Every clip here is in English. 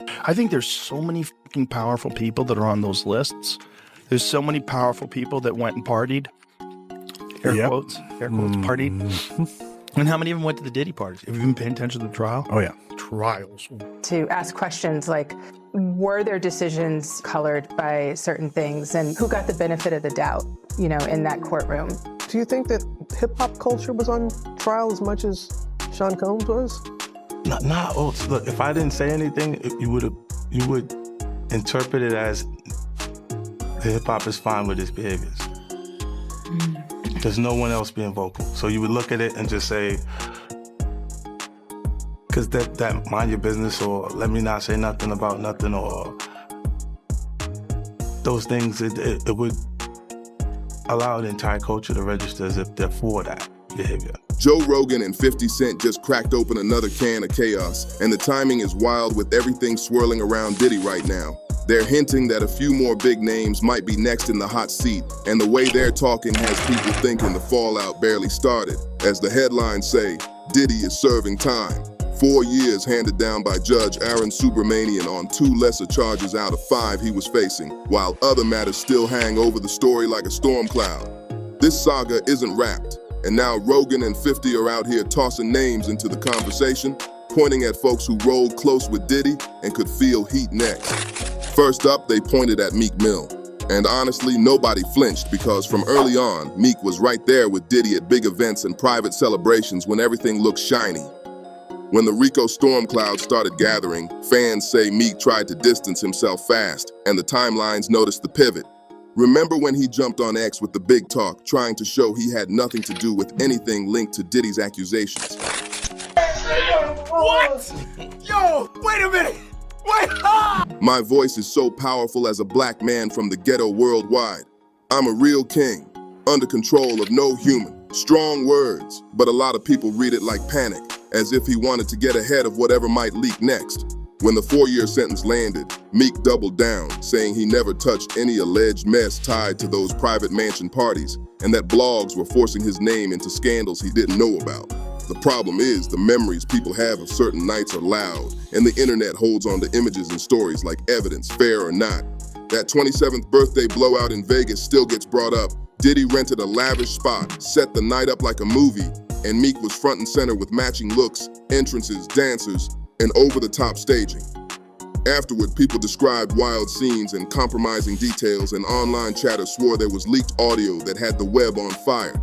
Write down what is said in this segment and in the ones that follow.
I think there's so many fucking powerful people that are on those lists. There's so many powerful people that went and partied. Air quotes, partied. And how many of them went to the Diddy parties? Have you been paying attention to the trial? Oh, yeah. Trials. To ask questions like, were their decisions colored by certain things, and who got the benefit of the doubt, you know, in that courtroom? Do you think that hip-hop culture was on trial as much as Sean Combs was? Look, if I didn't say anything, you would interpret it as the hip-hop is fine with his behaviors. There's no one else being vocal. So you would look at it and just say, because that mind your business, or let me not say nothing about nothing, or those things, it would allow the entire culture to register as if they're for that behavior. Joe Rogan and 50 Cent just cracked open another can of chaos, and the timing is wild with everything swirling around Diddy right now. They're hinting that a few more big names might be next in the hot seat, and the way they're talking has people thinking the fallout barely started. As the headlines say, Diddy is serving time. 4 years handed down by Judge Aaron Subramanian on 2 lesser charges out of 5 he was facing, while other matters still hang over the story like a storm cloud. This saga isn't wrapped, and now Rogan and 50 are out here tossing names into the conversation, pointing at folks who rolled close with Diddy and could feel heat next. First up, they pointed at Meek Mill. And honestly, nobody flinched because from early on, Meek was right there with Diddy at big events and private celebrations when everything looked shiny. When the Rico storm cloud started gathering, fans say Meek tried to distance himself fast, and the timelines noticed the pivot. Remember when he jumped on X with the big talk, trying to show he had nothing to do with anything linked to Diddy's accusations? What? Yo, wait a minute. Wait. My voice is so powerful as a black man from the ghetto worldwide. I'm a real king, under control of no human. Strong words, but a lot of people read it like panic, as if he wanted to get ahead of whatever might leak next. When the 4-year sentence landed, Meek doubled down, saying he never touched any alleged mess tied to those private mansion parties, and that blogs were forcing his name into scandals he didn't know about. The problem is the memories people have of certain nights are loud, and the internet holds on to images and stories like evidence, fair or not. That 27th birthday blowout in Vegas still gets brought up. Diddy rented a lavish spot, set the night up like a movie, and Meek was front and center with matching looks, entrances, dancers, and over-the-top staging. Afterward, people described wild scenes and compromising details, and online chatter swore there was leaked audio that had the web on fire.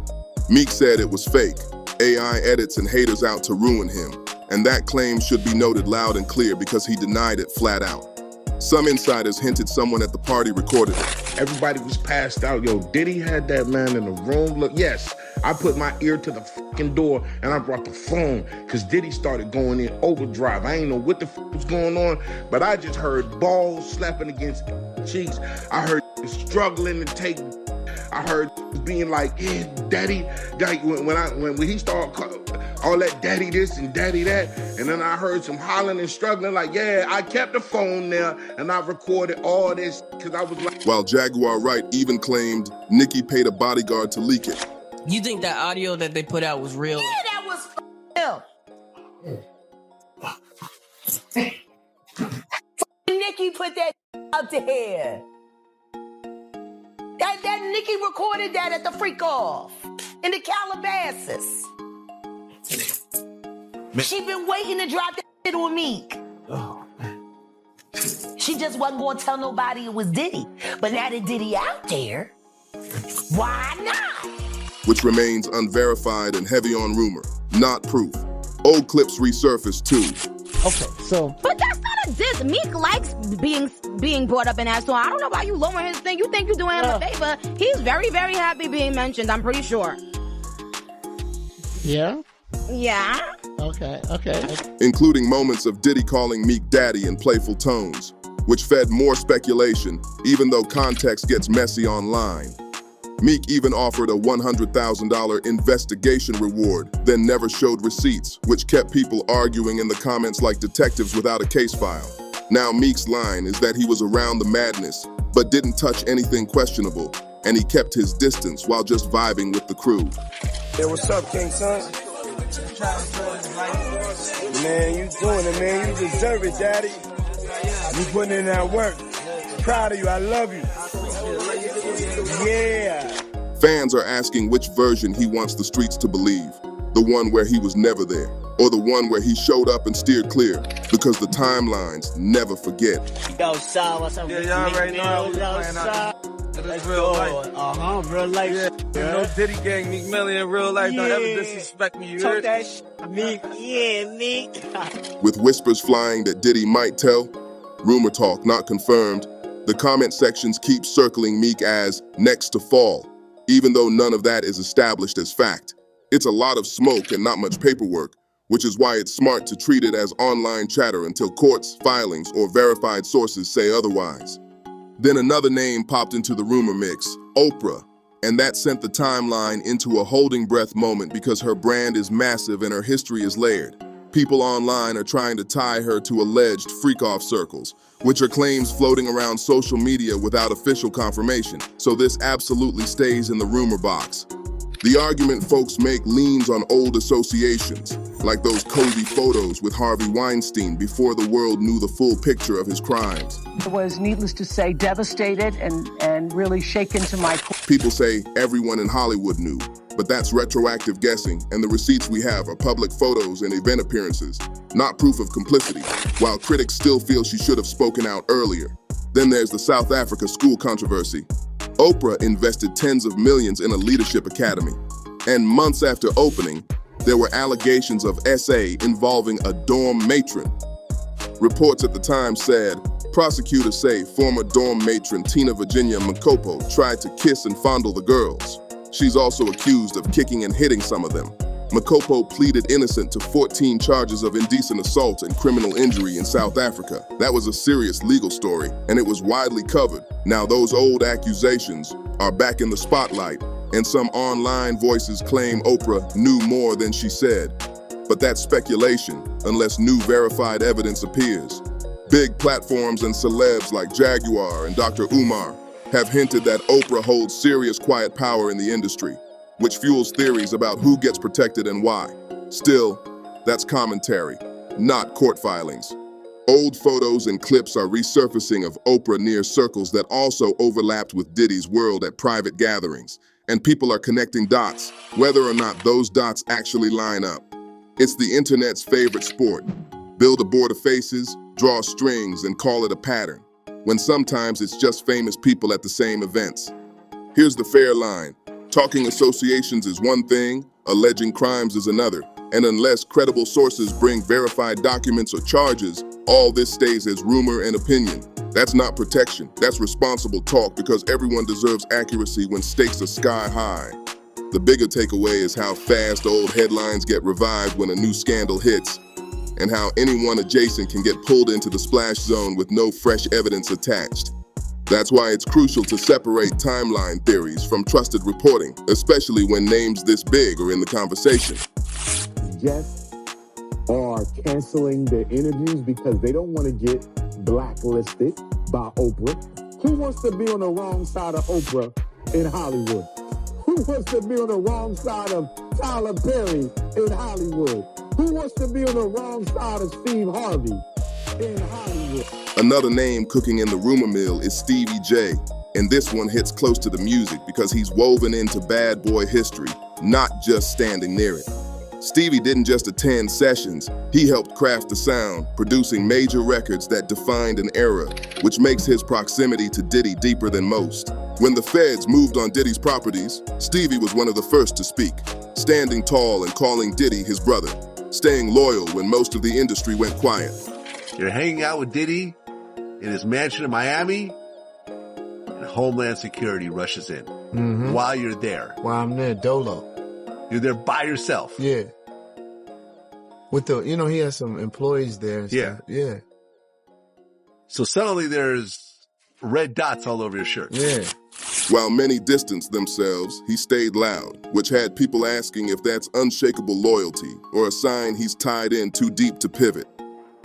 Meek said it was fake, AI edits and haters out to ruin him, and that claim should be noted loud and clear because he denied it flat out. Some insiders hinted someone at the party recorded it. Everybody was passed out. Yo, Diddy had that man in the room. Look, yes, I put my ear to the fucking door and I brought the phone because Diddy started going in overdrive. I ain't know what the was going on, but I just heard balls slapping against cheeks. I heard struggling to take. I heard being like, yeah, daddy. Like when he started all that daddy this and daddy that, and then I heard some hollering and struggling like, yeah, I kept the phone there and I recorded all this because I was like. While Jaguar Wright even claimed Nicki paid a bodyguard to leak it. You think that audio that they put out was real? Yeah, that was him. Nicki put that up to here. That Nicki recorded that at the freak off in the Calabasas. She been waiting to drop that shit on Meek. Oh, man. She just wasn't gonna tell nobody it was Diddy. But now that Diddy out there, why not? Which remains unverified and heavy on rumor, not proof. Old clips resurfaced too. Okay, so. But that's not a diss. Meek likes being brought up in that song. I don't know why you lowering his thing. You think you're doing him a favor. He's very, very happy being mentioned, I'm pretty sure. Yeah? Yeah. Okay. Including moments of Diddy calling Meek daddy in playful tones, which fed more speculation, even though context gets messy online. Meek even offered a $100,000 investigation reward, then never showed receipts, which kept people arguing in the comments like detectives without a case file. Now Meek's line is that he was around the madness, but didn't touch anything questionable, and he kept his distance while just vibing with the crew. Hey, what's up, King Son? Man, you doing it, man. You deserve it, daddy. You putting in that work. Proud of you. I love you. Yeah. Fans are asking which version he wants the streets to believe. The one where he was never there, or the one where he showed up and steered clear, because the timelines never forget. Yo, son, what's up? Yeah, y'all already know Let's real go. life. Real life. Yeah. You know, Diddy gang, Meek Mill in real life. Don't ever disrespect me, you Talk heard? that shit, Meek. Yeah, Meek. With whispers flying that Diddy might tell, rumor talk not confirmed, the comment sections keep circling Meek as next to fall, even though none of that is established as fact. It's a lot of smoke and not much paperwork, which is why it's smart to treat it as online chatter until courts, filings, or verified sources say otherwise. Then another name popped into the rumor mix, Oprah, and that sent the timeline into a holding breath moment because her brand is massive and her history is layered. People online are trying to tie her to alleged freak-off circles, which are claims floating around social media without official confirmation, so this absolutely stays in the rumor box. The argument folks make leans on old associations, like those cozy photos with Harvey Weinstein before the world knew the full picture of his crimes. I was, needless to say, devastated and really shaken to my core. People say everyone in Hollywood knew, but that's retroactive guessing, and the receipts we have are public photos and event appearances, not proof of complicity, while critics still feel she should have spoken out earlier. Then there's the South Africa school controversy. Oprah invested tens of millions in a leadership academy, and months after opening, there were allegations of SA involving a dorm matron. Reports at the time said, prosecutors say former dorm matron Tina Virginia Makopo tried to kiss and fondle the girls. She's also accused of kicking and hitting some of them. Makopo pleaded innocent to 14 charges of indecent assault and criminal injury in South Africa. That was a serious legal story, and it was widely covered. Now those old accusations are back in the spotlight, and some online voices claim Oprah knew more than she said. But that's speculation, unless new verified evidence appears. Big platforms and celebs like Jaguar and Dr. Umar have hinted that Oprah holds serious quiet power in the industry, which fuels theories about who gets protected and why. Still, that's commentary, not court filings. Old photos and clips are resurfacing of Oprah near circles that also overlapped with Diddy's world at private gatherings, and people are connecting dots, whether or not those dots actually line up. It's the internet's favorite sport. Build a board of faces, draw strings, and call it a pattern, when sometimes it's just famous people at the same events. Here's the fair line. Talking associations is one thing, alleging crimes is another, and unless credible sources bring verified documents or charges, all this stays as rumor and opinion. That's not protection, that's responsible talk, because everyone deserves accuracy when stakes are sky high. The bigger takeaway is how fast old headlines get revived when a new scandal hits, and how anyone adjacent can get pulled into the splash zone with no fresh evidence attached. That's why it's crucial to separate timeline theories from trusted reporting, especially when names this big are in the conversation. Guests are canceling their interviews because they don't want to get blacklisted by Oprah. Who wants to be on the wrong side of Oprah in Hollywood? Who wants to be on the wrong side of Tyler Perry in Hollywood? Who wants to be on the wrong side of Steve Harvey in Hollywood? Another name cooking in the rumor mill is Stevie J, and this one hits close to the music because he's woven into bad boy history, not just standing near it. Stevie didn't just attend sessions, he helped craft the sound, producing major records that defined an era, which makes his proximity to Diddy deeper than most. When the feds moved on Diddy's properties, Stevie was one of the first to speak, standing tall and calling Diddy his brother, staying loyal when most of the industry went quiet. You're hanging out with Diddy in his mansion in Miami, and Homeland Security rushes in. While you're there. While I'm there, Dolo. You're there by yourself. Yeah. With the, he has some employees there. And yeah. Stuff. Yeah. So suddenly there's red dots all over your shirt. Yeah. While many distanced themselves, he stayed loud, which had people asking if that's unshakable loyalty or a sign he's tied in too deep to pivot.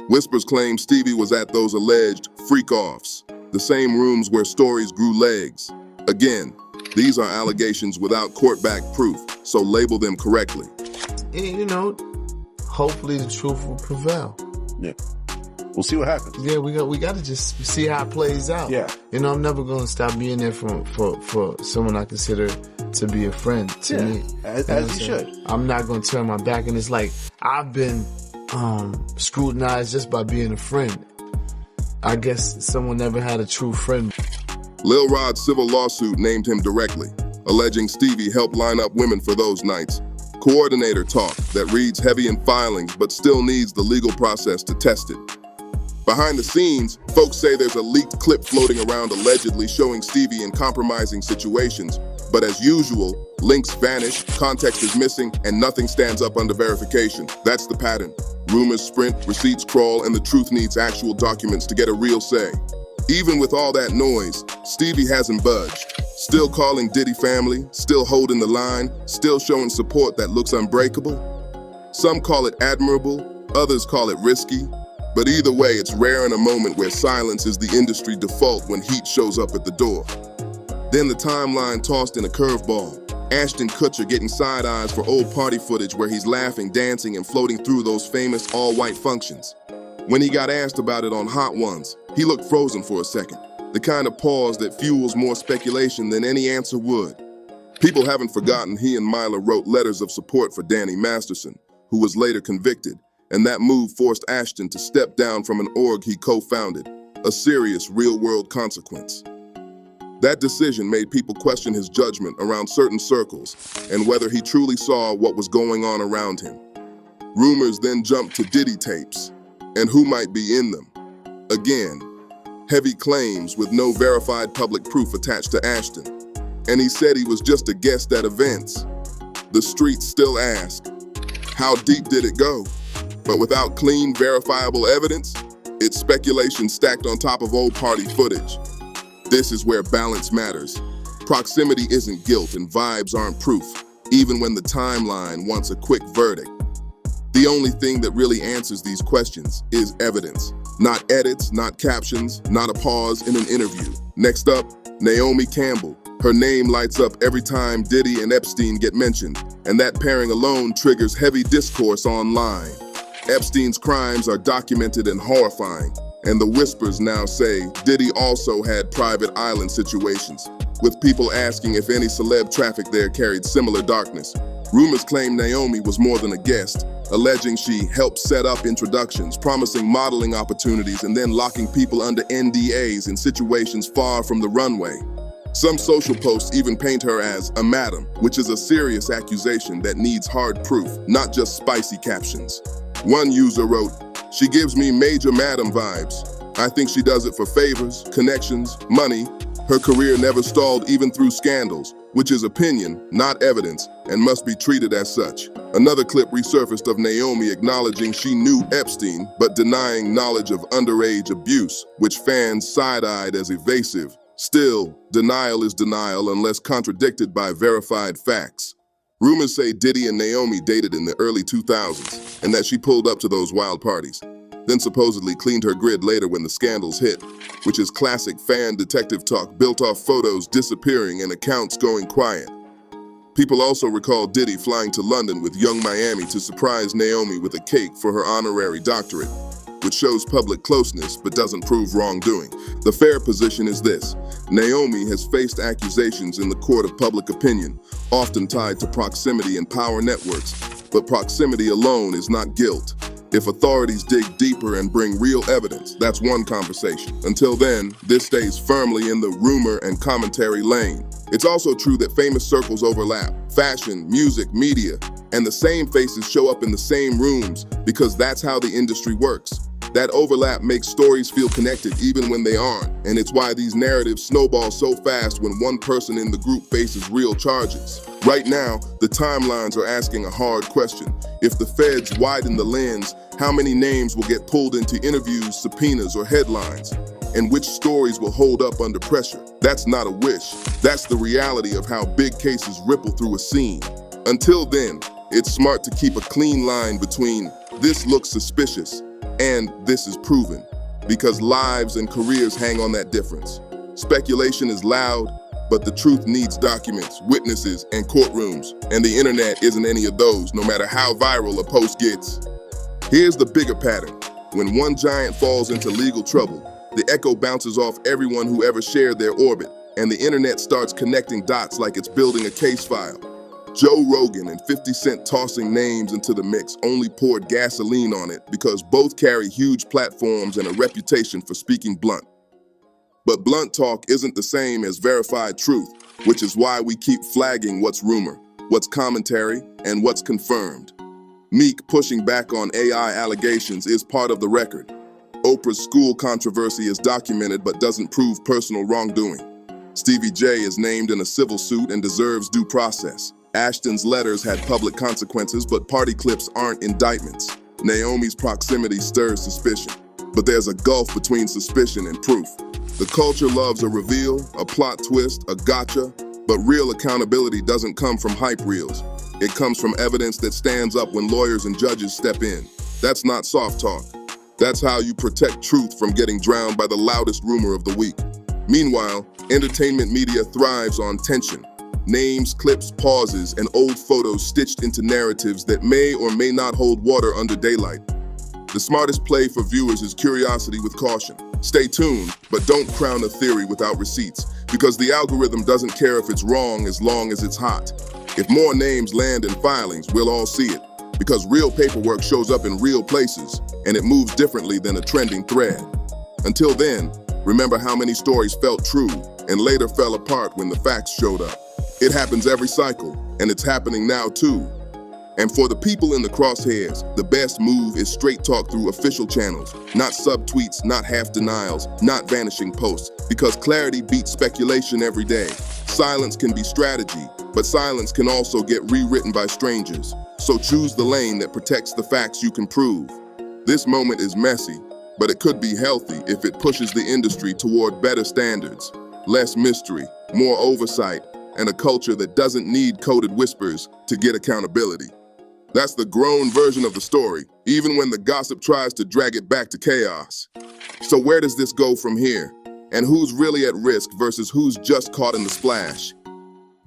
Whispers claim Stevie was at those alleged freak-offs, the same rooms where stories grew legs. Again, these are allegations without court-backed proof, so label them correctly. And, hopefully the truth will prevail. Yeah. We'll see what happens. Yeah, we got to just see how it plays out. Yeah. You know, I'm never going to stop being there for someone I consider to be a friend to me. As you should. I'm not going to turn my back. And it's like, I've been scrutinized just by being a friend. I guess someone never had a true friend. Lil Rod's civil lawsuit named him directly, alleging Stevie helped line up women for those nights. Coordinator talk that reads heavy in filings but still needs the legal process to test it. Behind the scenes, folks say there's a leaked clip floating around allegedly showing Stevie in compromising situations, but as usual, links vanish, context is missing, and nothing stands up under verification. That's the pattern. Rumors sprint, receipts crawl, and the truth needs actual documents to get a real say. Even with all that noise, Stevie hasn't budged. Still calling Diddy family, still holding the line, still showing support that looks unbreakable. Some call it admirable, others call it risky. But either way, it's rare in a moment where silence is the industry default when heat shows up at the door. Then the timeline tossed in a curveball. Ashton Kutcher getting side eyes for old party footage where he's laughing, dancing, and floating through those famous all-white functions. When he got asked about it on Hot Ones, he looked frozen for a second. The kind of pause that fuels more speculation than any answer would. People haven't forgotten he and Mila wrote letters of support for Danny Masterson, who was later convicted, and that move forced Ashton to step down from an org he co-founded, a serious real-world consequence. That decision made people question his judgment around certain circles and whether he truly saw what was going on around him. Rumors then jumped to Diddy tapes and who might be in them. Again, heavy claims with no verified public proof attached to Ashton. And he said he was just a guest at events. The streets still ask, how deep did it go? But without clean, verifiable evidence, it's speculation stacked on top of old party footage. This is where balance matters. Proximity isn't guilt and vibes aren't proof, even when the timeline wants a quick verdict. The only thing that really answers these questions is evidence. Not edits, not captions, not a pause in an interview. Next up, Naomi Campbell. Her name lights up every time Diddy and Epstein get mentioned, and that pairing alone triggers heavy discourse online. Epstein's crimes are documented and horrifying, and the whispers now say Diddy also had private island situations, with people asking if any celeb traffic there carried similar darkness. Rumors claim Naomi was more than a guest, alleging she helped set up introductions, promising modeling opportunities, and then locking people under NDAs in situations far from the runway. Some social posts even paint her as a madam, which is a serious accusation that needs hard proof, not just spicy captions. One user wrote, "She gives me major madam vibes. I think she does it for favors, connections, money. Her career never stalled even through scandals, which is opinion, not evidence, and must be treated as such." Another clip resurfaced of Naomi acknowledging she knew Epstein, but denying knowledge of underage abuse, which fans side-eyed as evasive. Still, denial is denial unless contradicted by verified facts. Rumors say Diddy and Naomi dated in the early 2000s, and that she pulled up to those wild parties, then supposedly cleaned her grid later when the scandals hit, which is classic fan detective talk built off photos disappearing and accounts going quiet. People also recall Diddy flying to London with Young Miami to surprise Naomi with a cake for her honorary doctorate, which shows public closeness but doesn't prove wrongdoing. The fair position is this: Naomi has faced accusations in the court of public opinion, often tied to proximity and power networks, but proximity alone is not guilt. If authorities dig deeper and bring real evidence, that's one conversation. Until then, this stays firmly in the rumor and commentary lane. It's also true that famous circles overlap: fashion, music, media, and the same faces show up in the same rooms because that's how the industry works. That overlap makes stories feel connected even when they aren't, and it's why these narratives snowball so fast when one person in the group faces real charges. Right now, the timelines are asking a hard question. If the feds widen the lens, how many names will get pulled into interviews, subpoenas, or headlines? And which stories will hold up under pressure? That's not a wish. That's the reality of how big cases ripple through a scene. Until then, it's smart to keep a clean line between "this looks suspicious" and "this is proven," because lives and careers hang on that difference. Speculation is loud, but the truth needs documents, witnesses, and courtrooms, and the internet isn't any of those, no matter how viral a post gets. Here's the bigger pattern. When one giant falls into legal trouble, the echo bounces off everyone who ever shared their orbit, and the internet starts connecting dots like it's building a case file. Joe Rogan and 50 Cent tossing names into the mix only poured gasoline on it because both carry huge platforms and a reputation for speaking blunt. But blunt talk isn't the same as verified truth, which is why we keep flagging what's rumor, what's commentary, and what's confirmed. Meek pushing back on AI allegations is part of the record. Oprah's school controversy is documented but doesn't prove personal wrongdoing. Stevie J is named in a civil suit and deserves due process. Ashton's letters had public consequences, but party clips aren't indictments. Naomi's proximity stirs suspicion, but there's a gulf between suspicion and proof. The culture loves a reveal, a plot twist, a gotcha, but real accountability doesn't come from hype reels. It comes from evidence that stands up when lawyers and judges step in. That's not soft talk. That's how you protect truth from getting drowned by the loudest rumor of the week. Meanwhile, entertainment media thrives on tension. Names, clips, pauses, and old photos stitched into narratives that may or may not hold water under daylight. The smartest play for viewers is curiosity with caution. Stay tuned, but don't crown a theory without receipts, because the algorithm doesn't care if it's wrong as long as it's hot. If more names land in filings, we'll all see it, because real paperwork shows up in real places, and it moves differently than a trending thread. Until then, remember how many stories felt true and later fell apart when the facts showed up. It happens every cycle, and it's happening now too. And for the people in the crosshairs, the best move is straight talk through official channels, not subtweets, not half denials, not vanishing posts, because clarity beats speculation every day. Silence can be strategy, but silence can also get rewritten by strangers. So choose the lane that protects the facts you can prove. This moment is messy, but it could be healthy if it pushes the industry toward better standards, less mystery, more oversight, and a culture that doesn't need coded whispers to get accountability. That's the grown version of the story, even when the gossip tries to drag it back to chaos. So where does this go from here? And who's really at risk versus who's just caught in the splash?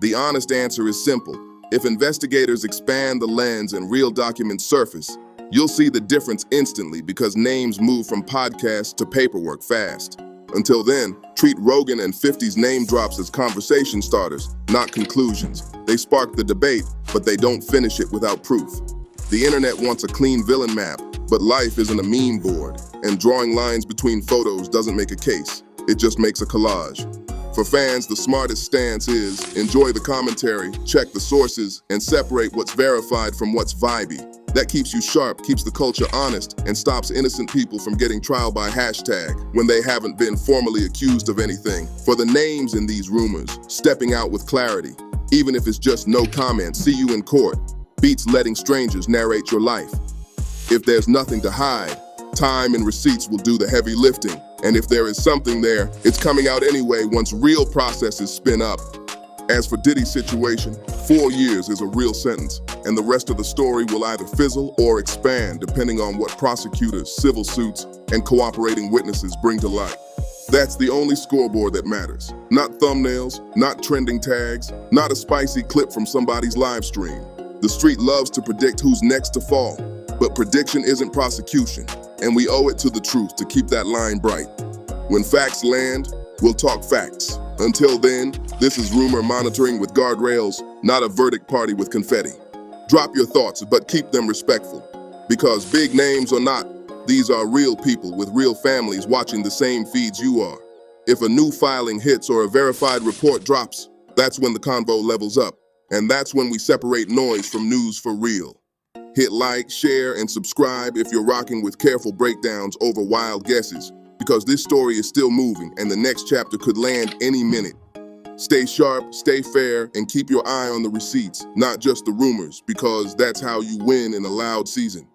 The honest answer is simple. If investigators expand the lens and real documents surface, you'll see the difference instantly because names move from podcasts to paperwork fast. Until then, treat Rogan and 50's name drops as conversation starters, not conclusions. They spark the debate, but they don't finish it without proof. The internet wants a clean villain map, but life isn't a meme board, and drawing lines between photos doesn't make a case. It just makes a collage. For fans, the smartest stance is enjoy the commentary, check the sources, and separate what's verified from what's vibey. That keeps you sharp, keeps the culture honest, and stops innocent people from getting trial by hashtag when they haven't been formally accused of anything. For the names in these rumors, stepping out with clarity, even if it's just no comment, see you in court, beats letting strangers narrate your life. If there's nothing to hide, time and receipts will do the heavy lifting. And if there is something there, it's coming out anyway once real processes spin up. As for Diddy's situation, 4 years is a real sentence, and the rest of the story will either fizzle or expand depending on what prosecutors, civil suits, and cooperating witnesses bring to light. That's the only scoreboard that matters. Not thumbnails, not trending tags, not a spicy clip from somebody's live stream. The street loves to predict who's next to fall, but prediction isn't prosecution, and we owe it to the truth to keep that line bright. When facts land, we'll talk facts. Until then, this is rumor monitoring with guardrails, not a verdict party with confetti. Drop your thoughts, but keep them respectful. Because big names or not, these are real people with real families watching the same feeds you are. If a new filing hits or a verified report drops, that's when the convo levels up. And that's when we separate noise from news for real. Hit like, share, and subscribe if you're rocking with careful breakdowns over wild guesses, because this story is still moving and the next chapter could land any minute. Stay sharp, stay fair, and keep your eye on the receipts, not just the rumors, because that's how you win in a loud season.